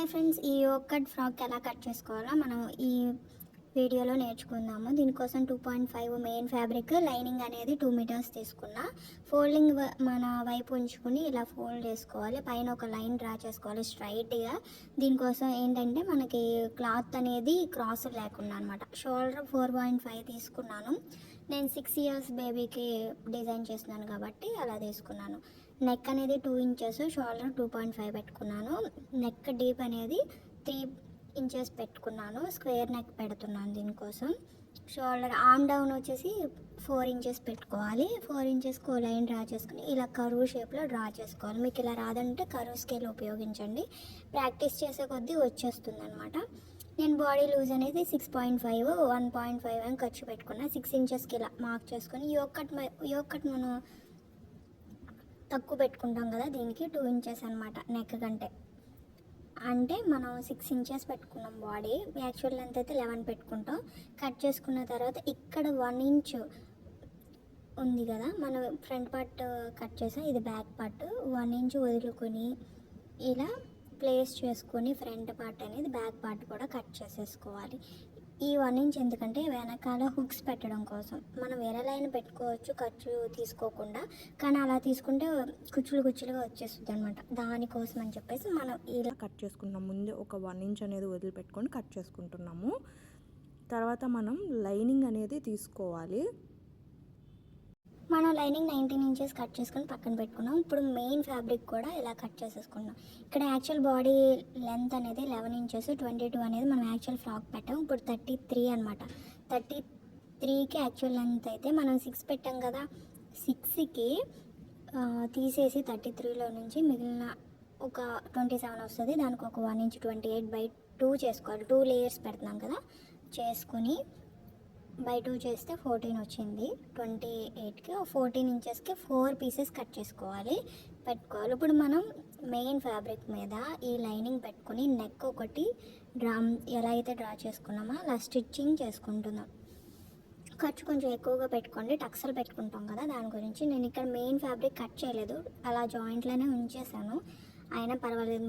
Hi friends, ఈ Yog cut frock ఎలా cut చేసుకోవాలో మనం ఈ వీడియోలో నేర్చుకుందాము. దీనికోసం 2.5 మెయిన్ ఫ్యాబ్రిక్, లైనింగ్ అనేది 2 మీటర్స్ తీసుకున్నా. ఫోల్డింగ్ మన వైపు ఉంచుకుని ఇలా ఫోల్డ్ చేసుకోవాలి. పైన ఒక లైన్ డ్రా చేసుకోవాలి స్ట్రైట్గా. దీనికోసం ఏంటంటే మనకి క్లాత్ అనేది క్రాస్ లేకుండా అనమాట. షోల్డర్ 4.5 తీసుకున్నాను. నేను 6 ఇయర్స్ బేబీకి డిజైన్ చేస్తున్నాను కాబట్టి అలా తీసుకున్నాను. నెక్ అనేది 2 ఇంచెస్, షోల్డర్ 2.5 పెట్టుకున్నాను. నెక్ డీప్ అనేది 3 ఇంచెస్ పెట్టుకున్నాను. స్క్వేర్ నెక్ పెడుతున్నాను దీనికోసం. షోల్డర్ ఆర్మ్ డౌన్ వచ్చేసి 4 ఇంచెస్ పెట్టుకోవాలి. 4 ఇంచెస్కి ఓ లైన్ డ్రా చేసుకుని ఇలా కరువు షేప్లో డ్రా చేసుకోవాలి. మీకు ఇలా రాదంటే కరువు స్కేల్ ఉపయోగించండి. ప్రాక్టీస్ చేసే కొద్దీ వచ్చేస్తుంది అనమాట. నేను బాడీ లూజ్ అనేది 6.5, 1.5 అని ఖర్చు పెట్టుకున్నా. 6 ఇంచెస్కి ఇలా మార్క్ చేసుకొని యోగ్ కట్ మనం తక్కువ పెట్టుకుంటాం కదా, దీనికి 2 ఇంచెస్ అనమాట. నెక్ కంటే అంటే మనం 6 ఇంచెస్ పెట్టుకున్నాం. బాడీ యాక్చువల్ లెంత్ అయితే 11 పెట్టుకుంటాం. కట్ చేసుకున్న తర్వాత ఇక్కడ 1 ఇంచ్ ఉంది కదా, మనం ఫ్రంట్ పార్ట్ కట్ చేసాం, ఇది బ్యాక్ పార్ట్. 1 ఇంచ్ వదులుకొని ఇలా ప్లేస్ చేసుకొని ఫ్రంట్ పార్ట్ అనేది బ్యాక్ పార్ట్ కూడా కట్ చేసేసుకోవాలి. ఈ 1 ఇంచ్ ఎందుకంటే వెనకాల హుక్స్ పెట్టడం కోసం. మనం వేరే లైన్ పెట్టుకోవచ్చు ఖర్చు తీసుకోకుండా, కానీ అలా తీసుకుంటే కుచ్చులుగా వచ్చేస్తుంది అనమాట. దానికోసం అని చెప్పేసి మనం ఇలా కట్ చేసుకుంటున్నాం. ముందే ఒక 1 ఇంచ్ అనేది వదిలిపెట్టుకొని కట్ చేసుకుంటున్నాము. తర్వాత మనం లైనింగ్ అనేది తీసుకోవాలి. మనం లైనింగ్ 19 ఇంచెస్ కట్ చేసుకొని పక్కన పెట్టుకున్నాం. ఇప్పుడు మెయిన్ ఫ్యాబ్రిక్ కూడా ఇలా కట్ చేసేసుకున్నాం. ఇక్కడ యాక్చువల్ బాడీ లెంత్ అనేది 11 ఇంచెస్, 22 అనేది మనం యాక్చువల్ ఫ్రాక్ పెట్టాం. ఇప్పుడు 33 అనమాట. 33కి యాక్చువల్ లెంత్ అయితే మనం 6 పెట్టాం కదా, 6కి తీసేసి 33లో నుంచి మిగిలిన ఒక 27 వస్తుంది. దానికి ఒక 1 ఇంచ్ 28/2 చేసుకోవాలి. 2 లేయర్స్ పెడుతున్నాం కదా, చేసుకుని బై 2 చేస్తే 14 వచ్చింది. 28కి 14 ఇంచెస్కి 4 పీసెస్ కట్ చేసుకోవాలి, పెట్టుకోవాలి. ఇప్పుడు మనం మెయిన్ ఫ్యాబ్రిక్ మీద ఈ లైనింగ్ పెట్టుకొని నెక్ ఒకటి ఎలా అయితే డ్రా చేసుకున్నామో అలా స్టిచ్చింగ్ చేసుకుంటున్నాం. ఖర్చు కొంచెం ఎక్కువగా పెట్టుకోండి, టక్సలు పెట్టుకుంటాం కదా, దాని గురించి. నేను ఇక్కడ మెయిన్ ఫ్యాబ్రిక్ కట్ చేయలేదు, అలా జాయింట్లోనే ఉంచేసాను. అయినా పర్వాలేదు,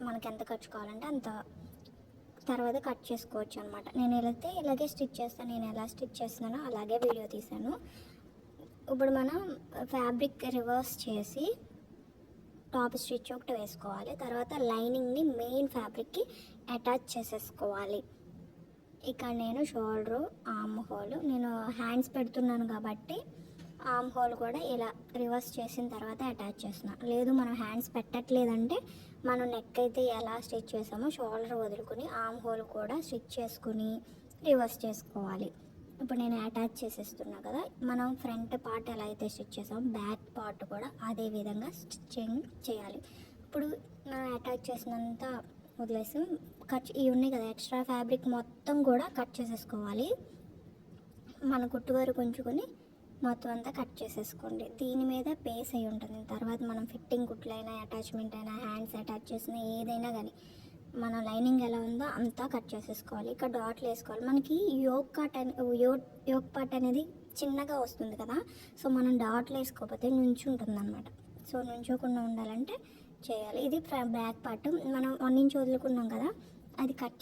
మనకి ఎంత ఖర్చు కావాలంటే అంత తర్వాత కట్ చేసుకోవచ్చు అనమాట. నేను ఇలాగే స్టిచ్ చేస్తాను. నేను ఎలా స్టిచ్ చేస్తున్నానో అలాగే వీడియో తీసాను. ఇప్పుడు మనం ఫ్యాబ్రిక్ రివర్స్ చేసి టాప్ స్టిచ్ ఒకటి వేసుకోవాలి. తర్వాత లైనింగ్ని మెయిన్ ఫ్యాబ్రిక్కి అటాచ్ చేసేసుకోవాలి. ఇక్కడ నేను షోల్డరు, ఆర్మ్ హోల్, నేను హ్యాండ్స్ పెడుతున్నాను కాబట్టి ఆర్మ్ హోల్ కూడా ఇలా రివర్స్ చేసిన తర్వాత అటాచ్ చేస్తున్నాను. లేదు మనం హ్యాండ్స్ పెట్టట్లేదంటే మనం నెక్ అయితే ఎలా స్టిచ్ చేసామో షోల్డర్ వదులుకొని ఆర్మ్ హోల్ కూడా స్టిచ్ చేసుకుని రివర్స్ చేసుకోవాలి. ఇప్పుడు నేను అటాచ్ చేసేస్తున్నా కదా, మనం ఫ్రంట్ పార్ట్ ఎలా అయితే స్టిచ్ చేసామో బ్యాక్ పార్ట్ కూడా అదే విధంగా స్టిచ్చింగ్ చేయాలి. ఇప్పుడు మనం అటాచ్ చేసినంత వదిలేసి ఇవి ఉన్నాయి కదా, ఎక్స్ట్రా ఫ్యాబ్రిక్ మొత్తం కూడా కట్ చేసేసుకోవాలి. మన కుట్టు వరకు ఉంచుకొని మొత్తం అంతా కట్ చేసేసుకోండి. దీని మీద పేస్ అయి ఉంటుంది. తర్వాత మనం ఫిట్టింగ్ కుట్లైనా, అటాచ్మెంట్ అయినా, హ్యాండ్స్ అటాచ్ చేసిన ఏదైనా కానీ మన లైనింగ్ ఎలా ఉందో అంతా కట్ చేసేసుకోవాలి. ఇక్కడ డాట్లు వేసుకోవాలి. మనకి యోగ్ పార్ట్ అనేది చిన్నగా వస్తుంది కదా, సో మనం డాట్లు వేసుకోకపోతే నుంచుంటుంది అనమాట. సో నుంచోకుండా ఉండాలంటే చేయాలి. ఇది బ్యాక్ పార్ట్. మనం 1 ఇంచ్ వదులుకున్నాం కదా, అది కట్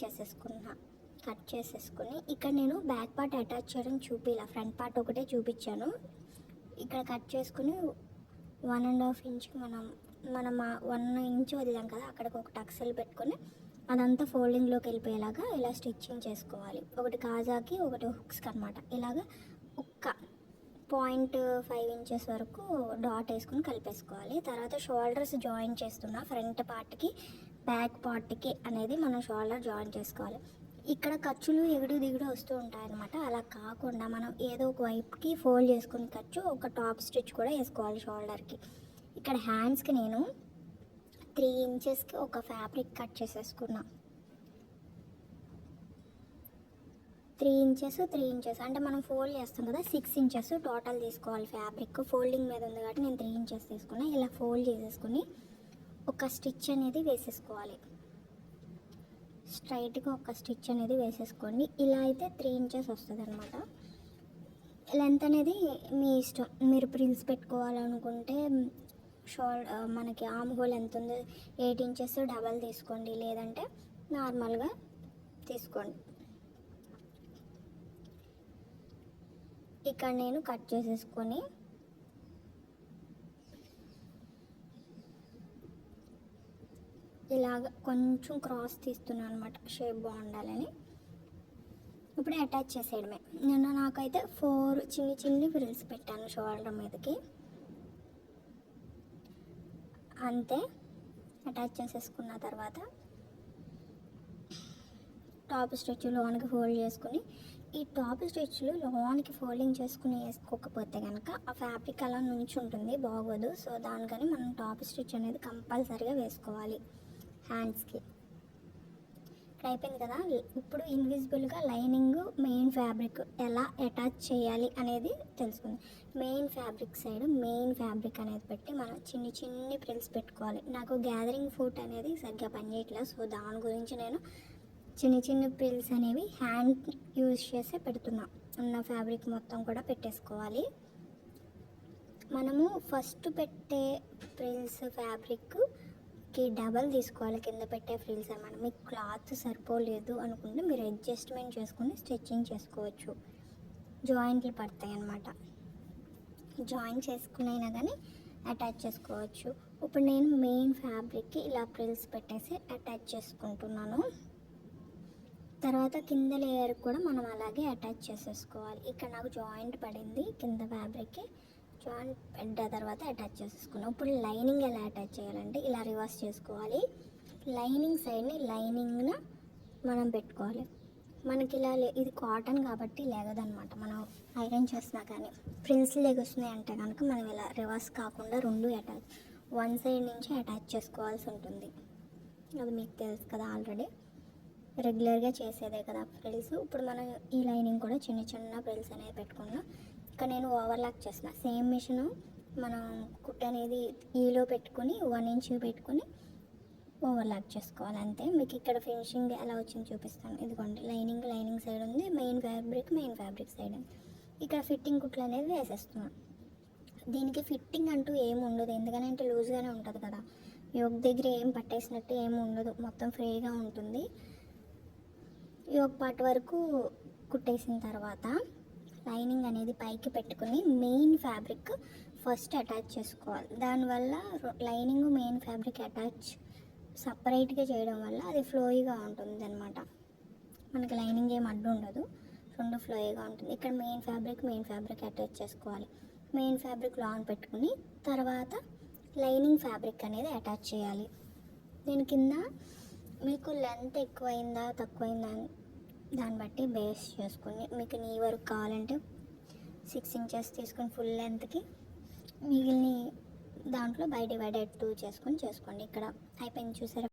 చేసేసుకుని ఇక్కడ నేను బ్యాక్ పార్ట్ అటాచ్ చేయడం చూపిలా, ఫ్రంట్ పార్ట్ ఒకటే చూపించాను. ఇక్కడ కట్ చేసుకుని 1.5 ఇంచ్కి మనం 1 ఇంచ్ వదిలాం కదా, అక్కడికి ఒక టక్సెల్ పెట్టుకొని అదంతా ఫోల్డింగ్లోకి వెళ్ళిపోయేలాగా ఇలా స్టిచ్చింగ్ చేసుకోవాలి. ఒకటి కాజాకి, ఒకటి హుక్స్కి అనమాట. ఇలాగా ఒక్క 0.5 ఇంచెస్ వరకు డాట్ వేసుకుని కలిపేసుకోవాలి. తర్వాత షోల్డర్స్ జాయిన్ చేస్తున్నా, ఫ్రంట్ పార్ట్కి బ్యాక్ పార్ట్కి అనేది మనం షోల్డర్ జాయిన్ చేసుకోవాలి. ఇక్కడ ఖర్చులు ఎగుడు దిగుడు వస్తూ ఉంటాయన్నమాట. అలా కాకుండా మనం ఏదో ఒక వైపుకి ఫోల్డ్ చేసుకుని ఖర్చు ఒక టాప్ స్టిచ్ కూడా వేసుకోవాలి షోల్డర్కి. ఇక్కడ హ్యాండ్స్కి నేను 3 ఇంచెస్కి ఒక ఫ్యాబ్రిక్ కట్ చేసేసుకున్నా. 3 ఇంచెస్ అంటే మనం ఫోల్డ్ చేస్తాం కదా, 6 ఇంచెస్ టోటల్ తీసుకోవాలి ఫ్యాబ్రిక్. ఫోల్డింగ్ మీద ఉంది కాబట్టి నేను 3 ఇంచెస్ తీసుకున్నా. ఇలా ఫోల్డ్ చేసేసుకుని ఒక స్టిచ్ అనేది వేసేసుకోవాలి. స్ట్రైట్గా ఒక స్టిచ్ అనేది వేసేసుకోండి. ఇలా అయితే 3 ఇంచెస్ వస్తుంది అనమాట. లెంత్ అనేది మీ ఇష్టం. మీరు ప్రిల్స్ పెట్టుకోవాలనుకుంటే మనకి ఆర్మ్ హోల్ ఎంత ఉందో 8 ఇంచెస్ డబల్ తీసుకోండి, లేదంటే నార్మల్గా తీసుకోండి. ఇక్కడ నేను కట్ చేసేసుకొని ఇలాగ కొంచెం క్రాస్ తీస్తున్నాను అనమాట, షేప్ బాగుండాలని. ఇప్పుడు అటాచ్ చేసేయడమే. నాకైతే 4 చిన్ని ఫ్రిల్స్ పెట్టాను షోల్డర్ మీదకి, అంతే. అటాచ్ చేసేసుకున్న తర్వాత టాప్ స్టిచ్ లోనికి ఫోల్డ్ చేసుకుని, ఈ టాప్ స్టిచ్లు లోనికి ఫోల్డింగ్ చేసుకుని వేసుకోకపోతే కనుక ఆ ఫ్యాబ్రిక్ అలా నుంచి ఉంటుంది, బాగోదు. సో దానికని మనం టాప్ స్టిచ్ అనేది కంపల్సరీగా వేసుకోవాలి హ్యాండ్స్కి. ఇక్కడ అయిపోయింది కదా. ఇప్పుడు ఇన్విజిబుల్గా లైనింగ్ మెయిన్ ఫ్యాబ్రిక్ ఎలా అటాచ్ చేయాలి అనేది తెలుసుకుందాం. Main fabric side main fabric అనేది పెట్టి మనం చిన్ని ప్రిల్స్ పెట్టుకోవాలి. నాకు గ్యాదరింగ్ ఫుట్ అనేది సరిగ్గా పనిచేయట్లేదు, సో దాని గురించి నేను చిన్న ప్రిల్స్ అనేవి హ్యాండ్ యూజ్ చేసే పెడుతున్నా. ఉన్న ఫ్యాబ్రిక్ మొత్తం కూడా పెట్టేసుకోవాలి. మనము ఫస్ట్ పెట్టే ప్రిల్స్ ఫ్యాబ్రిక్కి డబల్ తీసుకోవాలి, కింద పెట్టే ఫ్రిల్స్ అన్నమాట. మీకు క్లాత్ సరిపోలేదు అనుకుంటే మీరు అడ్జస్ట్మెంట్ చేసుకుని స్టిచ్చింగ్ చేసుకోవచ్చు, జాయింట్లు పడతాయి అన్నమాట. జాయిన్ చేసుకునైనా కానీ అటాచ్ చేసుకోవచ్చు. ఇప్పుడు నేను మెయిన్ ఫ్యాబ్రిక్కి ఇలా ప్రిల్స్ పెట్టేసి అటాచ్ చేసుకుంటున్నాను. తర్వాత కింద లేయర్ కూడా మనం అలాగే అటాచ్ చేసేసుకోవాలి. ఇక్కడ నాకు జాయింట్ పడింది కింద ఫ్యాబ్రిక్కి, జాయింట్ పడ్డ తర్వాత అటాచ్ చేసేసుకున్నాం. ఇప్పుడు లైనింగ్ ఎలా అటాచ్ చేయాలంటే ఇలా రివర్స్ చేసుకోవాలి. లైనింగ్ సైడ్ని లైనింగ్న మనం పెట్టుకోవాలి. మనకి ఇలా ఇది కాటన్ కాబట్టి లేగదనమాట, మనం ఐరన్ చేసినా కానీ. ప్రిల్స్ లెగొస్తున్నాయి అంటే కనుక మనం ఇలా రివర్స్ కాకుండా రెండు అటాచ్, వన్ సైడ్ నుంచి అటాచ్ చేసుకోవాల్సి ఉంటుంది. అది మీకు తెలుసు కదా, ఆల్రెడీ రెగ్యులర్గా చేసేదే కదా ఫ్రిల్స్. ఇప్పుడు మనం ఈ లైనింగ్ కూడా చిన్న ఫ్రిల్స్ అనేది పెట్టుకున్నాం. ఇక్కడ నేను ఓవర్లాక్ చేసిన సేమ్ మిషన్ మనం కుట్ అనేది ఈలో పెట్టుకుని 1 ఇంచ్ పెట్టుకుని ఓవర్లాక్ చేసుకోవాలి, అంతే. మీకు ఇక్కడ ఫినిషింగ్ ఎలా వచ్చింది చూపిస్తాను. ఇదిగోండి, లైనింగ్ సైడ్ ఉంది, మెయిన్ ఫ్యాబ్రిక్ సైడ్ ఉంది. ఇక్కడ ఫిట్టింగ్ కుట్లు అనేది వేసేస్తున్నాం. దీనికి ఫిట్టింగ్ అంటూ ఏమి ఉండదు, ఎందుకంటే లూజ్గానే ఉంటుంది కదా. యోక్ దగ్గర ఏం పట్టేసినట్టు ఏమి ఉండదు, మొత్తం ఫ్రీగా ఉంటుంది. యోక్ పార్ట్ వరకు కుట్టేసిన తర్వాత లైనింగ్ అనేది పైకి పెట్టుకుని మెయిన్ ఫ్యాబ్రిక్ ఫస్ట్ అటాచ్ చేసుకోవాలి. దానివల్ల లైనింగ్ మెయిన్ ఫ్యాబ్రిక్ అటాచ్ సపరేట్గా చేయడం వల్ల అది ఫ్లోయిగా ఉంటుంది అనమాట. మనకి లైనింగ్ ఏం అడ్డు ఉండదు, రెండు ఫ్లోయిగా ఉంటుంది. ఇక్కడ మెయిన్ ఫ్యాబ్రిక్ అటాచ్ చేసుకోవాలి. మెయిన్ ఫ్యాబ్రిక్ లాన్ పెట్టుకుని తర్వాత లైనింగ్ ఫ్యాబ్రిక్ అనేది అటాచ్ చేయాలి. దీని కింద మీకు లెంత్ ఎక్కువైందా తక్కువైందా దాన్ని బట్టి బేస్ చేసుకుని, మీకు నీ వరకు కావాలంటే 6 ఇంచెస్ తీసుకొని ఫుల్ లెంత్కి, మిగిలిన దాంట్లో బై డివైడెడ్ 2 చేసుకోండి. ఇక్కడ అయిపోయింది చూసారా.